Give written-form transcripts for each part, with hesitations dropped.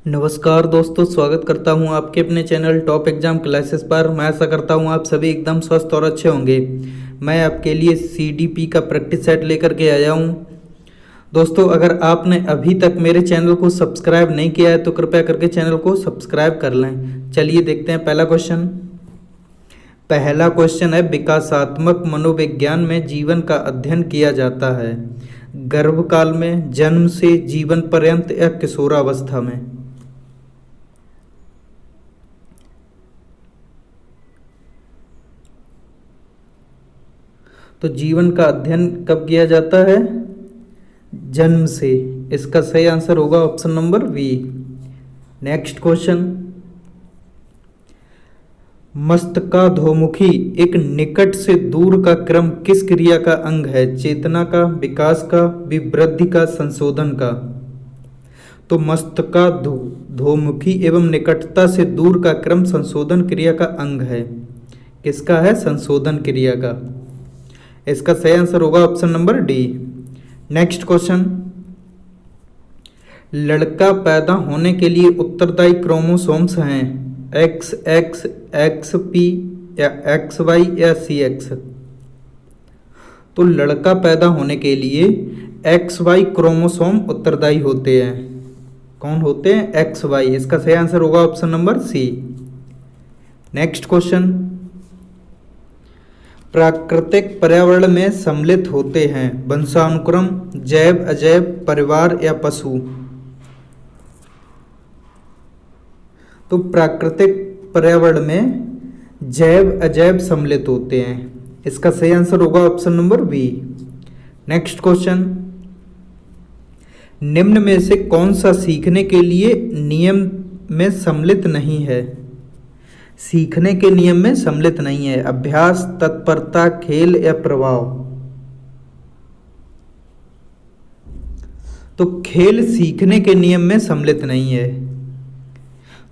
नमस्कार दोस्तों, स्वागत करता हूं आपके अपने चैनल टॉप एग्जाम क्लासेस पर। मैं आशा करता हूं आप सभी एकदम स्वस्थ और अच्छे होंगे। मैं आपके लिए सीडीपी का प्रैक्टिस सेट लेकर के आया हूं। दोस्तों, अगर आपने अभी तक मेरे चैनल को सब्सक्राइब नहीं किया है तो कृपया करके चैनल को सब्सक्राइब कर लें। चलिए देखते हैं पहला क्वेश्चन है, विकासात्मक मनोविज्ञान में जीवन का अध्ययन किया जाता है गर्भकाल में, जन्म से जीवन पर्यंत या किशोरावस्था में। तो जीवन का अध्ययन कब किया जाता है? जन्म से। इसका सही आंसर होगा option number B. Next question, मस्तकाधोमुखी एक निकट से दूर का क्रम किस क्रिया का अंग है? चेतना का, विकास का, विवृद्धि का, संशोधन का। तो मस्तकाधोमुखी एवं निकटता से दूर का क्रम संशोधन क्रिया का अंग है। किसका है? संशोधन क्रिया का। इसका सही आंसर होगा option number D. Next question, लड़का पैदा होने के लिए उत्तरदायी क्रोमोसोम्स हैं XX, XP या XY या CX। तो लड़का पैदा होने के लिए XY क्रोमोसोम उत्तरदायी होते हैं। कौन होते हैं? XY। इसका सही आंसर होगा option number C. Next question, प्राकृतिक पर्यावरण में सम्मिलित होते हैं वंशानुक्रम, जैव अजैव, परिवार या पशु। तो प्राकृतिक पर्यावरण में जैव अजैव सम्मिलित होते हैं। इसका सही आंसर होगा option number B. Next question, निम्न में से कौन सा सीखने के लिए नियम में सम्मिलित नहीं है? सीखने के नियम में सम्मिलित नहीं है। अभ्यास, तत्परता, खेल या प्रभाव। तो खेल सीखने के नियम में सम्मिलित नहीं है।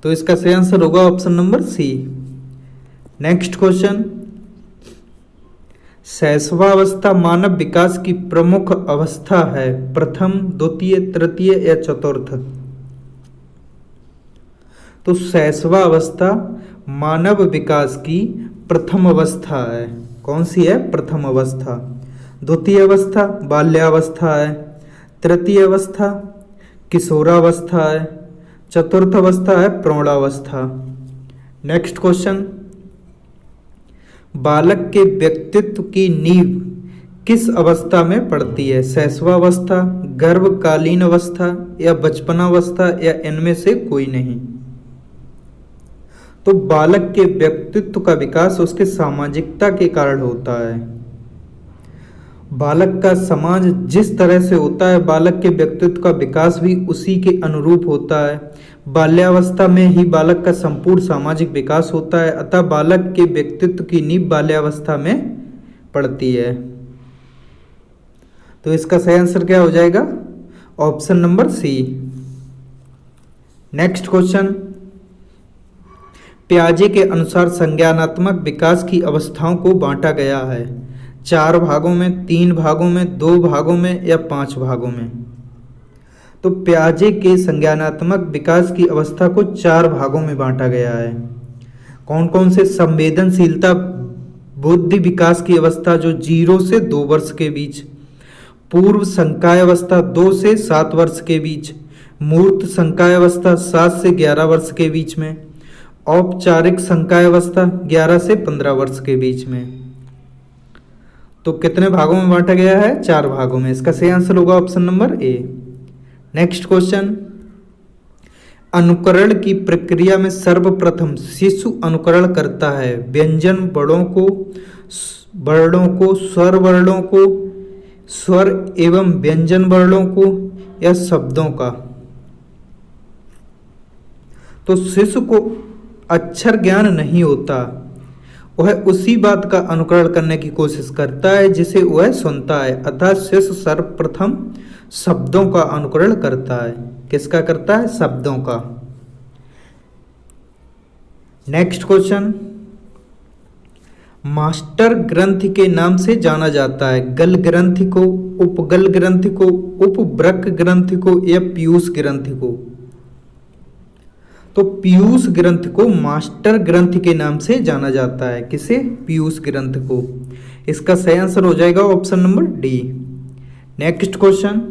तो इसका सही आंसर होगा option number C. Next question, शैशवावस्था मानव विकास की प्रमुख अवस्था है प्रथम, द्वितीय, तृतीय या चतुर्थ। तो शैशवावस्था मानव विकास की प्रथम अवस्था है। कौन सी है? प्रथम अवस्था। द्वितीय अवस्था बाल्यावस्था है, तृतीय अवस्था किशोरावस्था है, चतुर्थ अवस्था है प्रौढ़ावस्था। नेक्स्ट क्वेश्चन, बालक के व्यक्तित्व की नींव किस अवस्था में पड़ती है? शैशवावस्था, गर्भकालीन अवस्था या बचपनावस्था या इनमें से कोई नहीं। तो बालक के व्यक्तित्व का विकास उसके सामाजिकता के कारण होता है। बालक का समाज जिस तरह से होता है, बालक के व्यक्तित्व का विकास भी उसी के अनुरूप होता है। बाल्यावस्था में ही बालक का संपूर्ण सामाजिक विकास होता है, अतः बालक के व्यक्तित्व की नींव बाल्यावस्था में पड़ती है। तो इसका सही आंसर क्या हो जाएगा? Option number C. Next question, पियाजे के अनुसार संज्ञानात्मक विकास की अवस्थाओं को बांटा गया है 4 भागों में, 3 भागों में, 2 भागों में या 5 भागों में। तो पियाजे के संज्ञानात्मक विकास की अवस्था को 4 भागों में बांटा गया है। कौन कौन से? संवेदनशीलता बुद्धि विकास की अवस्था जो 0 से 2 वर्ष के बीच, पूर्व संकाय अवस्था 2 से 7 वर्ष के बीच, मूर्त संकाय अवस्था 7 से 11 वर्ष के बीच में, औपचारिक संकाय अवस्था 11 से 15 वर्ष के बीच में। तो कितने भागों में बांटा गया है? 4 भागों में। इसका सही आंसर होगा option number A. Next question, अनुकरण की प्रक्रिया में सर्वप्रथम शिशु अनुकरण करता है व्यंजन वर्णों को, स्वर वर्णों को, स्वर एवं व्यंजन वर्णों को या शब्दों का। तो शिशु को अक्षर ज्ञान नहीं होता, वह उसी बात का अनुकरण करने की कोशिश करता है जिसे वह सुनता है, अतः शिशु सर्वप्रथम शब्दों का अनुकरण करता है। किसका करता है? शब्दों का। नेक्स्ट क्वेश्चन, मास्टर ग्रंथि के नाम से जाना जाता है गल ग्रंथि को, उपगल ग्रंथि को, उपवृक्क ग्रंथि को या पीयूष ग्रंथि को। तो पीयूष ग्रंथ को मास्टर ग्रंथ के नाम से जाना जाता है। किसे? पीयूष ग्रंथ को। इसका सही आंसर हो जाएगा option number D. Next question,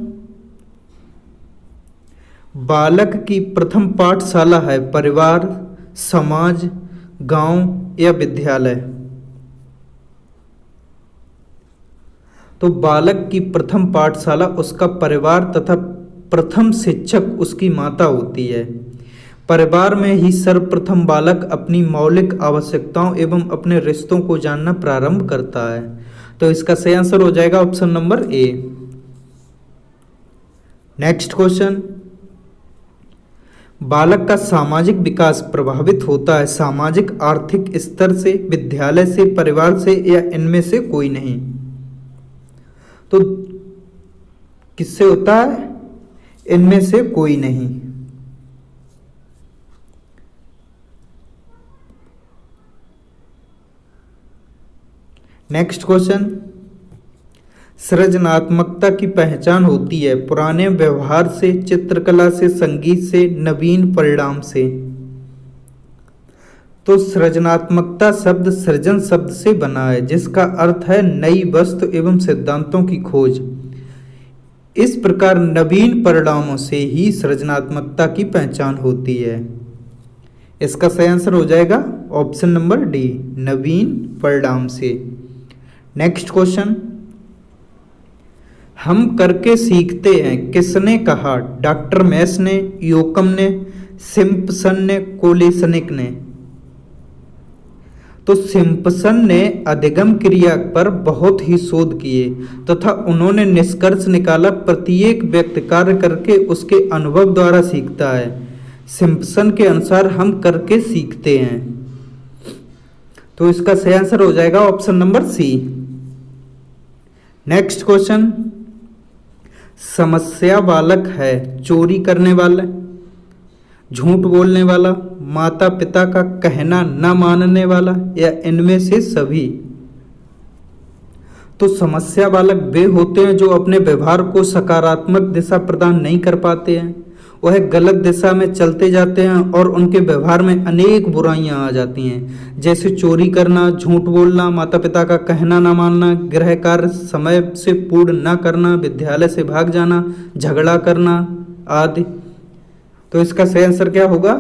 बालक की प्रथम पाठशाला है परिवार, समाज, गांव या विद्यालय? तो बालक की प्रथम पाठशाला उसका परिवार तथा प्रथम शिक्षक उसकी माता होती है। परिवार में ही सर्वप्रथम बालक अपनी मौलिक आवश्यकताओं एवं अपने रिश्तों को जानना प्रारंभ करता है। तो इसका सही आंसर हो जाएगा option number A. Next question, बालक का सामाजिक विकास प्रभावित होता है सामाजिक आर्थिक स्तर से, विद्यालय से, परिवार से या इनमें से कोई नहीं? तो किससे होता है? इनमें से कोई नहीं। नेक्स्ट क्वेश्चन, सृजनात्मकता की पहचान होती है पुराने व्यवहार से, चित्रकला से, संगीत से, नवीन परिणाम से? तो सृजनात्मकता शब्द सृजन शब्द से बना है जिसका अर्थ है नई वस्तु एवं सिद्धांतों की खोज। इस प्रकार नवीन परिणामों से ही सृजनात्मकता की पहचान होती है। इसका सही आंसर हो जाएगा ऑप्शन नंबर डी, नवीन परिणाम से। नेक्स्ट क्वेश्चन, हम करके सीखते हैं किसने कहा? डॉक्टर मैस ने, योकम ने, सिम्पसन ने, कोलेसनिक ने? तो सिम्पसन ने अधिगम क्रिया पर बहुत ही शोध किए तथा उन्होंने निष्कर्ष निकाला प्रत्येक व्यक्ति कार्य करके उसके अनुभव द्वारा सीखता है। सिम्पसन के अनुसार हम करके सीखते हैं। तो इसका सही आंसर हो जाएगा option number C. Next question, समस्या बालक है चोरी करने वाला, झूठ बोलने वाला, माता पिता का कहना न मानने वाला या इनमें से सभी? तो समस्या बालक वे होते हैं जो अपने व्यवहार को सकारात्मक दिशा प्रदान नहीं कर पाते हैं, वह गलत दिशा में चलते जाते हैं और उनके व्यवहार में अनेक बुराइयां आ जाती हैं, जैसे चोरी करना, झूठ बोलना, माता पिता का कहना न मानना, गृह कार्य समय से पूर्ण न करना, विद्यालय से भाग जाना, झगड़ा करना आदि। तो इसका सही आंसर क्या होगा?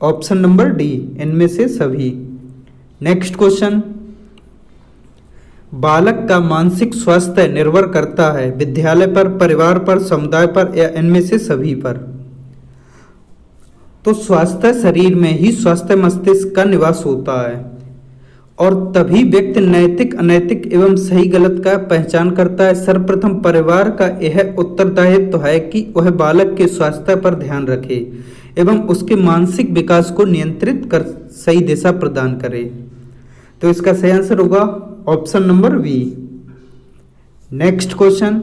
ऑप्शन नंबर डी, इनमें से सभी। नेक्स्ट क्वेश्चन, बालक का मानसिक स्वास्थ्य निर्भर करता है विद्यालय पर, परिवार पर, समुदाय पर या इनमें से सभी पर? तो स्वास्थ्य शरीर में ही स्वास्थ्य मस्तिष्क का निवास होता है और तभी व्यक्ति नैतिक, अनैतिक एवं सही गलत का पहचान करता है। सर्वप्रथम परिवार का यह उत्तरदायित्व है कि वह बालक के स्वास्थ्य पर ध्यान रखे एवं उसके मानसिक विकास को नियंत्रित कर सही दिशा प्रदान करे। तो इसका सही आंसर होगा option number B. Next question,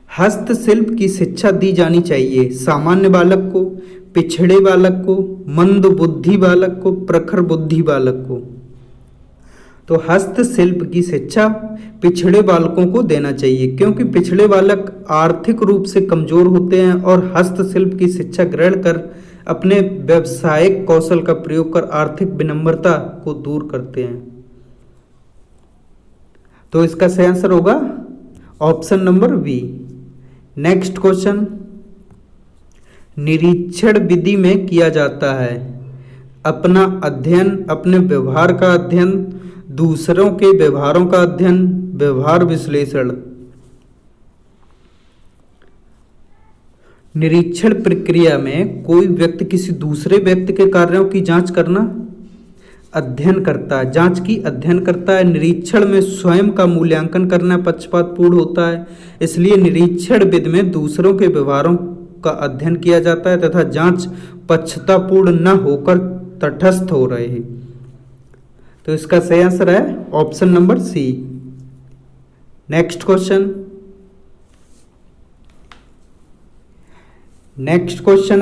हस्तशिल्प की शिक्षा दी जानी चाहिए सामान्य बालक को, पिछड़े बालक को, मंद बुद्धि बालक को, प्रखर बुद्धि बालक को? तो हस्तशिल्प की शिक्षा पिछड़े बालकों को देना चाहिए क्योंकि पिछड़े बालक आर्थिक रूप से कमजोर होते हैं और हस्तशिल्प की शिक्षा ग्रहण कर अपने व्यवसायिक कौशल का प्रयोग कर आर्थिक विनम्रता को दूर करते हैं। तो इसका सही आंसर होगा option number B. Next question, निरीक्षण विधि में किया जाता है अपना अध्ययन, अपने व्यवहार का अध्ययन, दूसरों के व्यवहारों का अध्ययन, व्यवहार विश्लेषण। निरीक्षण प्रक्रिया में कोई व्यक्ति किसी दूसरे व्यक्ति के कार्यों की जांच करना, अध्ययन करता है, जांच की अध्ययन करता है। निरीक्षण में स्वयं का मूल्यांकन करना पक्षपातपूर्ण होता है, इसलिए निरीक्षण विधि में दूसरों के व्यवहारों का अध्ययन किया जाता है तथा जांच पक्षतापूर्ण न होकर तटस्थ हो रहे हैं। तो इसका सही आंसर है option number C. Next question,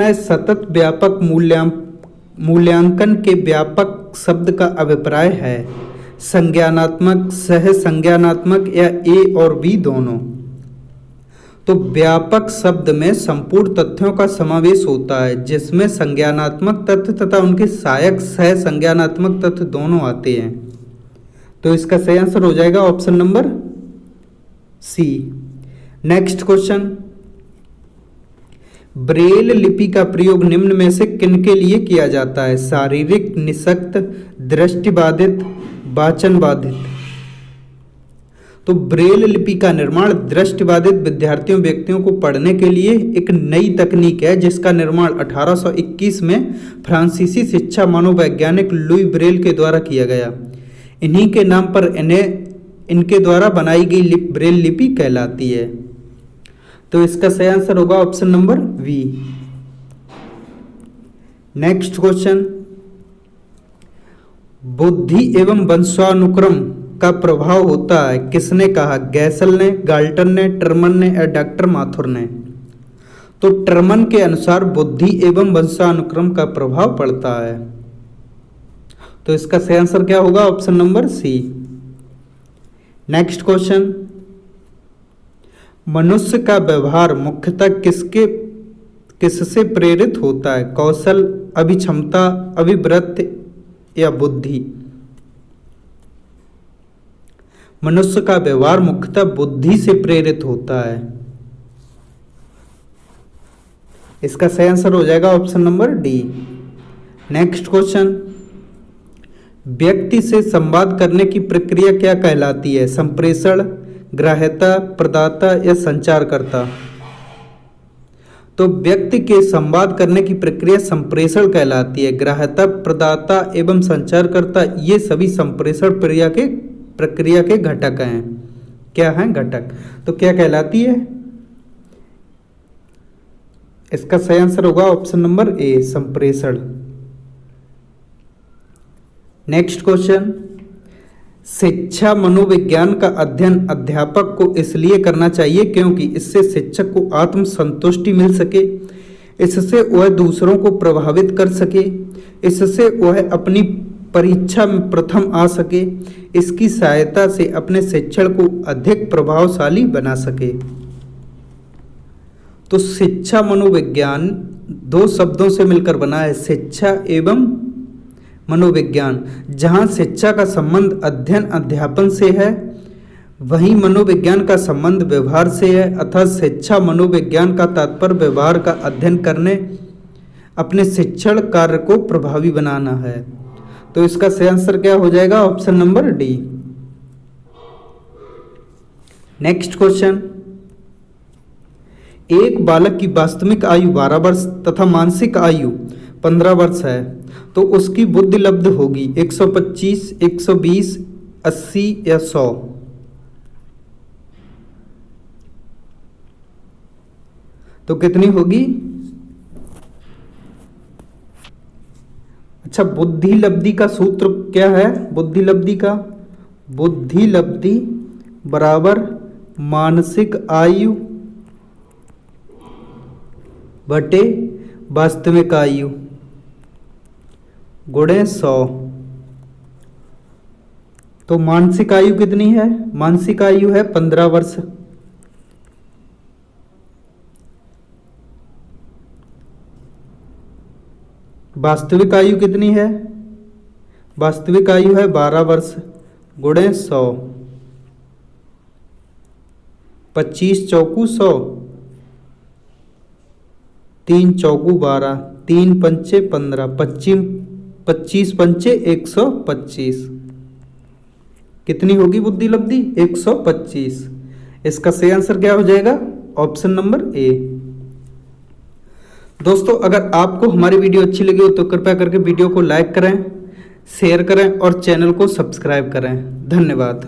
है सतत व्यापक मूल्यांकन के व्यापक शब्द का अभिप्राय है संज्ञानात्मक, सह संज्ञानात्मक या ए और बी दोनों? तो व्यापक शब्द में संपूर्ण तथ्यों का समावेश होता है जिसमें संज्ञानात्मक तथ्य तथा उनके सहायक सह संज्ञानात्मक तथ्य दोनों आते हैं। तो इसका सही आंसर हो जाएगा option number C. Next question, Braille लिपि का प्रयोग निम्न में से किन के लिए किया जाता है? शारीरिक, निःशक्त, दृष्टिबाधित, वाचन बाधित। तो ब्रेल लिपि का निर्माण दृष्टिबाधित विद्यार्थियों व्यक्तियों को पढ़ने के लिए एक नई तकनीक है जिसका निर्माण 1821 में फ्रांसीसी शिक्षा मनोवैज्ञानिक लुई ब्रेल के द्वारा किया गया। इन्हीं के नाम पर इनके द्वारा बनाई गई ब्रेल लिपि कहलाती है। तो इसका सही आंसर होगा option number B. Next question, बुद्धि एवं वंशानुक्रम का प्रभाव होता है किसने कहा? गैसल ने, गाल्टन ने, टर्मन ने या डॉक्टर माथुर ने? तो टर्मन के अनुसार बुद्धि एवं वंशानुक्रम का प्रभाव पड़ता है। तो इसका सही आंसर क्या होगा? Option number C. Next question, मनुष्य का व्यवहार मुख्यतः किससे प्रेरित होता है? कौशल, अभिक्षमता, अभिवृत्ति या बुद्धि? मनुष्य का व्यवहार मुख्यतः बुद्धि से प्रेरित होता है। इसका सही आंसर हो जाएगा option number D. Next question, व्यक्ति से संवाद करने की प्रक्रिया क्या कहलाती है? संप्रेषण, ग्राह्यता, प्रदाता या संचारकर्ता? तो व्यक्ति के संवाद करने की प्रक्रिया संप्रेषण कहलाती है। ग्राह्यता, प्रदाता एवं संचारकर्ता ये सभी संप्रेषण प्रक्रिया के घटक हैं। क्या हैं? घटक। तो क्या कहलाती है? इसका सही आंसर होगा ऑप्शन नंबर ए, संप्रेषण। नेक्स्ट क्वेश्चन, शिक्षा मनोविज्ञान का अध्ययन अध्यापक को इसलिए करना चाहिए क्योंकि इससे शिक्षक को आत्मसंतुष्टि मिल सके, इससे वह दूसरों को प्रभावित कर सके, इससे वह अपनी परीक्षा में प्रथम आ सके, इसकी सहायता से अपने शिक्षण को अधिक प्रभावशाली बना सके। तो शिक्षा मनोविज्ञान दो शब्दों से मिलकर बना है, शिक्षा एवं मनोविज्ञान। जहाँ शिक्षा का संबंध अध्ययन अध्यापन से है वहीं मनोविज्ञान का संबंध व्यवहार से है, अर्थात शिक्षा मनोविज्ञान का तात्पर्य व्यवहार का अध्ययन करने, अपने शिक्षण कार्य को प्रभावी बनाना है। तो इसका सही आंसर क्या हो जाएगा? Option number D. Next question, एक बालक की वास्तविक आयु 12 वर्ष तथा मानसिक आयु 15 वर्ष है तो उसकी बुद्धि लब्ध होगी 125, 120, 80 या 100? तो कितनी होगी? अच्छा, बुद्धि लब्धि का सूत्र क्या है? बुद्धि लब्धि का, बुद्धि लब्धि बराबर मानसिक आयु बटे वास्तविक आयु गुणे 100। तो मानसिक आयु कितनी है? मानसिक आयु है 15 वर्ष। वास्तविक आयु कितनी है? वास्तविक आयु है 12 वर्ष गुणे 100। 25 चौकू 100, 3 चौकू 12, 3 पंचे 15, 25 पंचे 125। कितनी होगी बुद्धि लब्धि? 125। इसका सही आंसर क्या हो जाएगा? Option number A. दोस्तों, अगर आपको हमारी वीडियो अच्छी लगी हो तो कृपया करके वीडियो को लाइक करें, शेयर करें और चैनल को सब्सक्राइब करें। धन्यवाद।